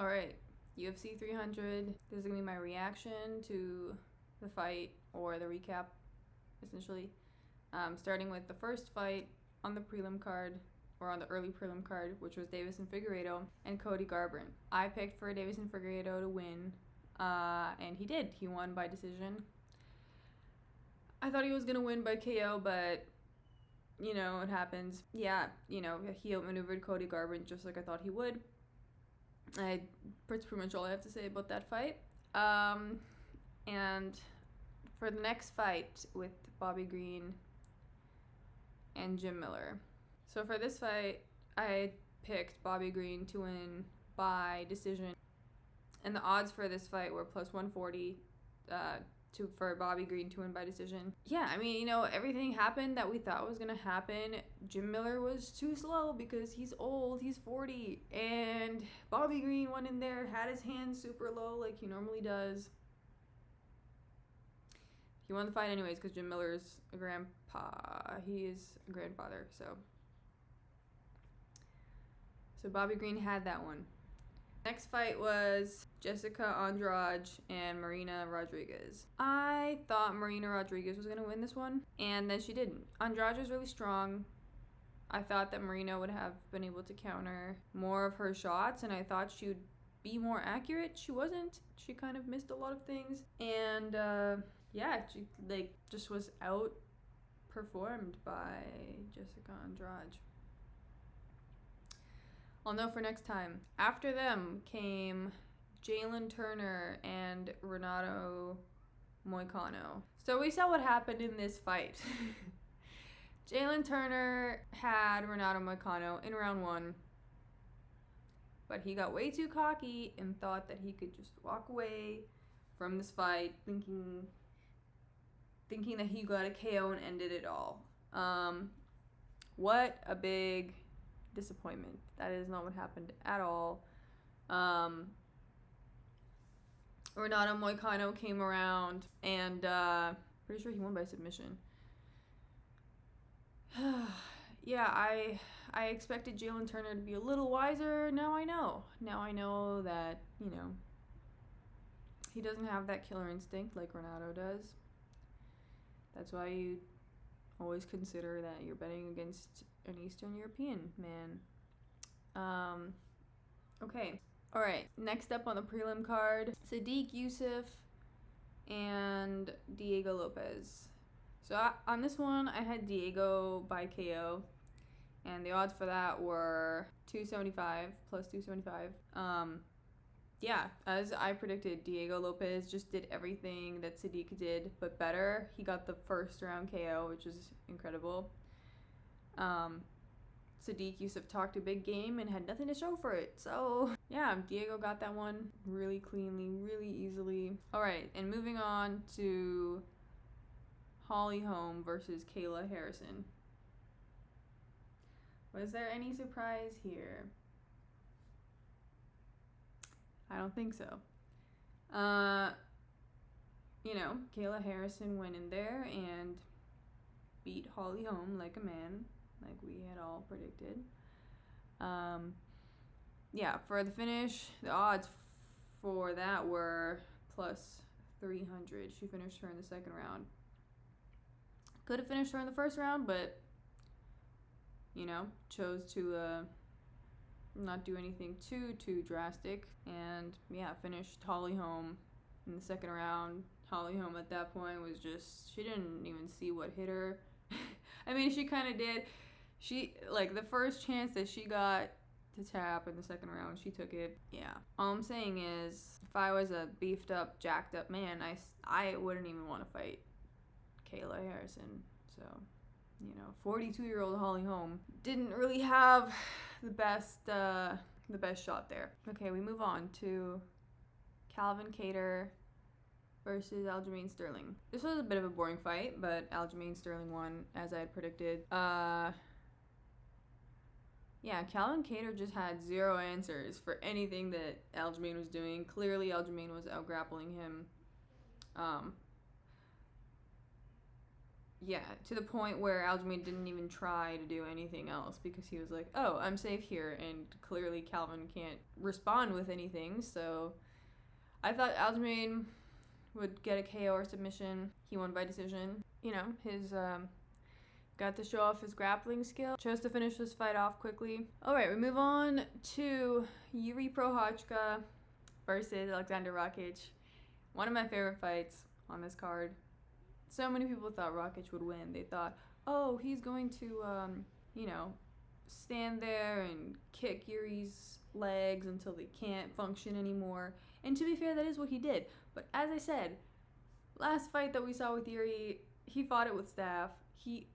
All right, UFC 300. This is gonna be my reaction to the fight, or the recap, essentially. Starting with the first fight on the prelim card, or on the early prelim card, which was Deiveson Figueiredo and Cody Garbrandt. I picked for Deiveson Figueiredo to win, and he did. He won by decision. I thought he was gonna win by KO, but you know, it happens. Yeah, you know, he outmaneuvered Cody Garbrandt just like I thought he would. That's pretty much all I have to say about that fight. And for the next fight with Bobby Green and Jim Miller. So for this fight, I picked Bobby Green to win by decision. And the odds for this fight were plus 140 for Bobby Green to win by decision. Yeah, I mean, you know, everything happened that we thought was going to happen. Jim Miller was too slow because he's old, he's 40. And Bobby Green went in there, had his hands super low like he normally does. He won the fight anyways because Jim Miller's a grandpa. He is a grandfather, so Bobby Green had that one. Next fight was Jéssica Andrade and Marina Rodriguez. I thought Marina Rodriguez was going to win this one, and then she didn't. Andrade was really strong. I thought that Marina would have been able to counter more of her shots, and I thought she would be more accurate. She wasn't. She kind of missed a lot of things, and yeah, she just was outperformed by Jéssica Andrade. I'll know for next time. After them came Jalin Turner and Renato Mociano. So we saw what happened in this fight. Jalin Turner had Renato Mociano in round 1, but he got way too cocky and thought that he could just walk away from this fight, thinking that he got a KO and ended it all. What a big disappointment. That is not what happened at all. Renato Mociano came around and pretty sure he won by submission. Yeah, I expected Jalin Turner to be a little wiser. Now I know. Now I know that, you know, he doesn't have that killer instinct like Renato does. That's why you always consider that you're betting against an Eastern European man. Okay. All right. Next up on the prelim card, Sodiq, Yusuff, and Diego Lopes. So on this one, I had Diego by KO, and the odds for that were 275 plus 275. Yeah, as I predicted, Diego Lopes just did everything that Sodiq did, but better. He got the first round KO, which is incredible. Sodiq Yusuff talked a big game and had nothing to show for it. So, yeah, Diego got that one really cleanly, really easily. All right, and moving on to Holm versus Kayla Harrison. Was there any surprise here? I don't think so. You know, Kayla Harrison went in there and beat Holm like a man, like we had all predicted. Yeah, for the finish, the odds for that were plus 300. She finished her in the second round. Could have finished her in the first round, but, you know, chose to not do anything too drastic, and yeah, finished Holm in the second round. Holm at that point was just, she didn't even see what hit her. I mean, she kind of did. She, like, the first chance that she got to tap in the second round, she took it. Yeah. All I'm saying is, if I was a beefed up, jacked up man, I wouldn't even want to fight Kayla Harrison. So, you know, 42-year-old Holm didn't really have the best shot there. Okay, we move on to Calvin Kattar versus Aljamain Sterling. This was a bit of a boring fight, but Aljamain Sterling won as I had predicted. Yeah, Calvin Kattar just had zero answers for anything that Aljamain was doing. Clearly, Aljamain was out-grappling him. yeah, to the point where Aljamain didn't even try to do anything else because he was like, oh, I'm safe here, and clearly Calvin can't respond with anything, so I thought Aljamain would get a KO or submission. He won by decision. You know, his, got to show off his grappling skill. Chose to finish this fight off quickly. Alright, we move on to Jiří Procházka versus Aleksandar Rakić. One of my favorite fights on this card. So many people thought Rakić would win. They thought, oh, he's going to, you know, stand there and kick Jiří's legs until they can't function anymore. And to be fair, that is what he did. But as I said, last fight that we saw with Jiří, he fought it with staff. He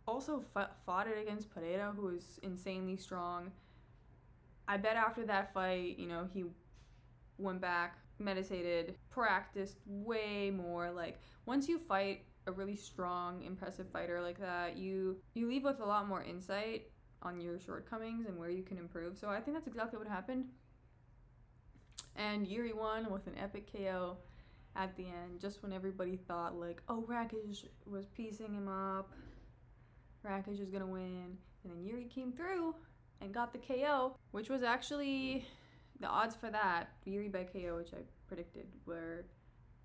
also fought it against Pereira, who is insanely strong. I bet after that fight, you know, he went back, meditated, practiced way more. Like, once you fight a really strong, impressive fighter like that, you leave with a lot more insight on your shortcomings and where you can improve. So I think that's exactly what happened. And Jiří won with an epic KO at the end, just when everybody thought, like, oh, Rakić was piecing him up. Rakić is gonna win. And then Jiří came through and got the KO, which was actually, the odds for that, Jiří by KO, which I predicted, were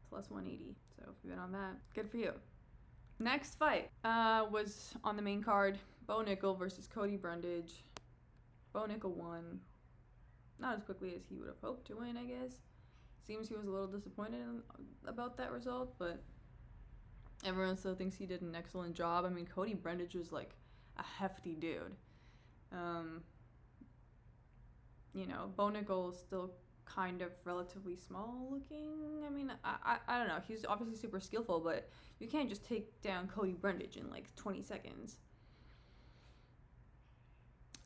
plus 180. So if you bet on that, good for you. Next fight was on the main card, Bo Nickal versus Cody Brundage. Bo Nickal won. Not as quickly as he would have hoped to win, I guess. Seems he was a little disappointed about that result, but everyone still thinks he did an excellent job. I mean, Cody Brundage was like a hefty dude. You know, Bo Nickal is still kind of relatively small looking. I mean, I don't know. He's obviously super skillful, but you can't just take down Cody Brundage in like 20 seconds.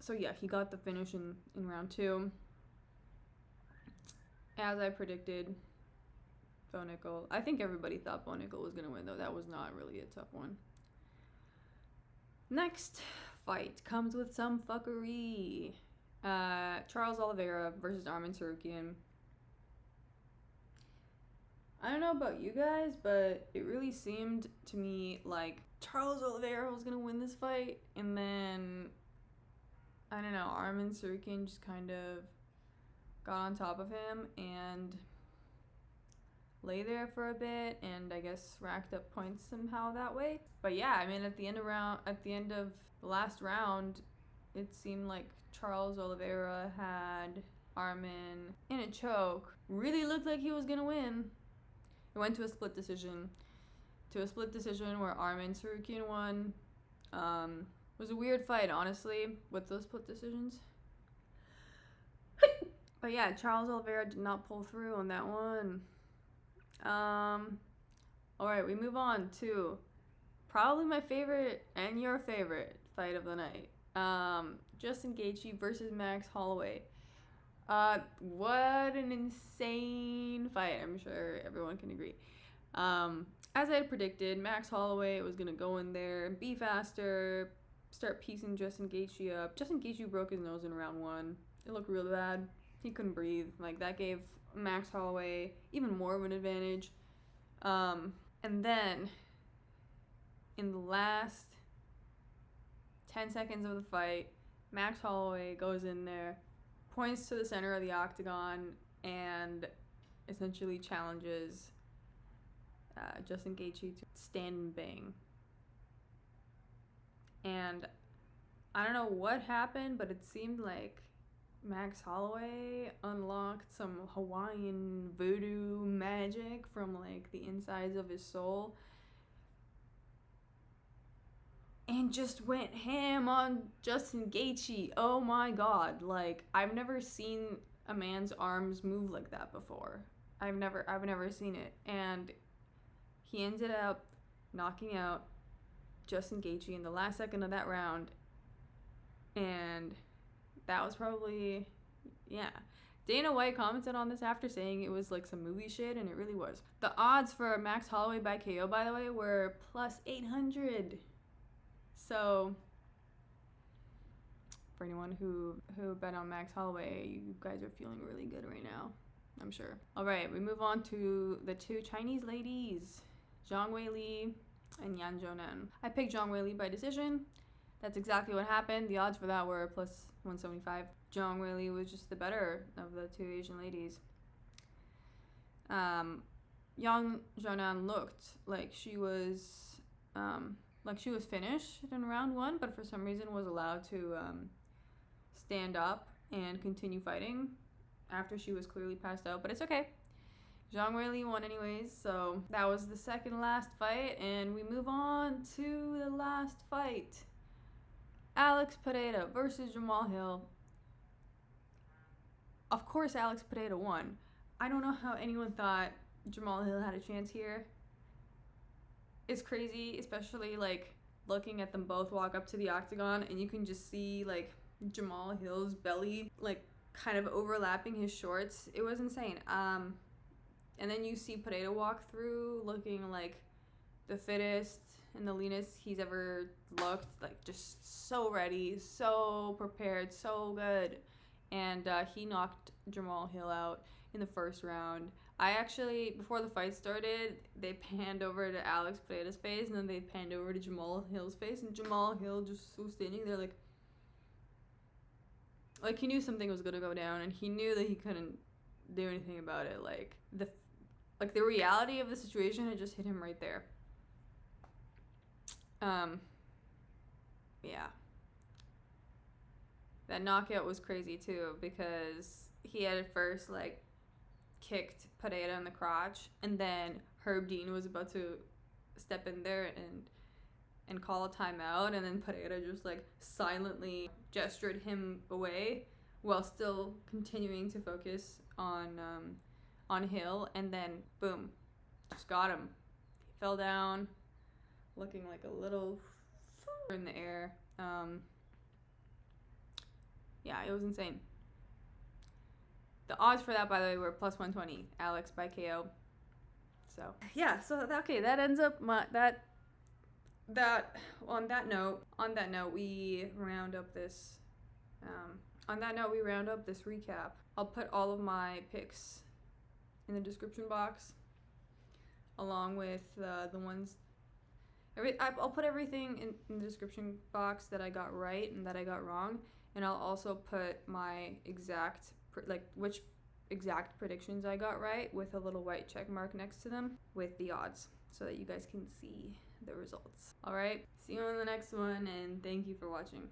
So yeah, he got the finish in round 2. As I predicted, Bo Nickal. I think everybody thought Bo Nickal was going to win, though. That was not really a tough one. Next fight comes with some fuckery. Charles Oliveira versus Arman Tsarukyan. I don't know about you guys, but it really seemed to me like Charles Oliveira was going to win this fight, and then, I don't know, Arman Tsarukyan just kind of got on top of him and lay there for a bit, and I guess racked up points somehow that way. But yeah, I mean, at the end of the last round, it seemed like Charles Oliveira had Arman in a choke. Really looked like he was gonna win. It went to a split decision. Where Arman Tsarukyan won. It was a weird fight, honestly, with those split decisions. But yeah, Charles Oliveira did not pull through on that one. Alright, we move on to probably my favorite and your favorite fight of the night. Justin Gaethje versus Max Holloway. What an insane fight. I'm sure everyone can agree. As I had predicted, Max Holloway was going to go in there, be faster, start piecing Justin Gaethje up. Justin Gaethje broke his nose in round 1. It looked real bad. He couldn't breathe. Like, that gave Max Holloway even more of an advantage. And then, in the last 10 seconds of the fight, Max Holloway goes in there, points to the center of the octagon, and essentially challenges Justin Gaethje to stand and bang. And I don't know what happened, but it seemed like Max Holloway unlocked some Hawaiian voodoo magic from like the insides of his soul and just went ham on Justin Gaethje. Oh my god, like, I've never seen a man's arms move like that before. I've never seen it. And he ended up knocking out Justin Gaethje in the last second of that round. And that was probably, yeah. Dana White commented on this after saying it was like some movie shit, and it really was. The odds for Max Holloway by KO, by the way, were plus 800. So, for anyone who bet on Max Holloway, you guys are feeling really good right now, I'm sure. All right, we move on to the two Chinese ladies, Zhang Weili and Yan Zhonan. I picked Zhang Weili by decision. That's exactly what happened. The odds for that were plus 175. Zhang Weili was just the better of the two Asian ladies. Yang Zhonan looked like she was finished in round 1, but for some reason was allowed to stand up and continue fighting after she was clearly passed out. But it's okay. Zhang Weili won anyways, so that was the second last fight, and we move on to the last fight. Alex Pereira versus Jamal Hill. Of course Alex Pereira won. I don't know how anyone thought Jamal Hill had a chance here. It's crazy, especially like looking at them both walk up to the octagon and you can just see like Jamal Hill's belly like kind of overlapping his shorts. It was insane. And then you see Pereira walk through looking like the fittest and the leanest he's ever looked, like just so ready, so prepared, so good. And he knocked Jamal Hill out in the first round. I actually, before the fight started, they panned over to Alex Pereira's face and then they panned over to Jamal Hill's face, and Jamal Hill just was standing there like he knew something was gonna go down and he knew that he couldn't do anything about it. Like the reality of the situation had just hit him right there. Yeah. That knockout was crazy too, because he had at first like kicked Pereira in the crotch, and then Herb Dean was about to step in there and call a timeout, and then Pereira just like silently gestured him away while still continuing to focus on Hill, and then boom, just got him. He fell down looking like a little in the air. Yeah, it was insane. The odds for that, by the way, were plus 120. Alex by KO. So yeah, so okay, that ends up on that note we round up this recap. I'll put all of my picks in the description box, along with the ones. I'll put everything in the description box that I got right and that I got wrong, and I'll also put my exact which exact predictions I got right with a little white check mark next to them with the odds, so that you guys can see the results. All right, see you on the next one, and thank you for watching.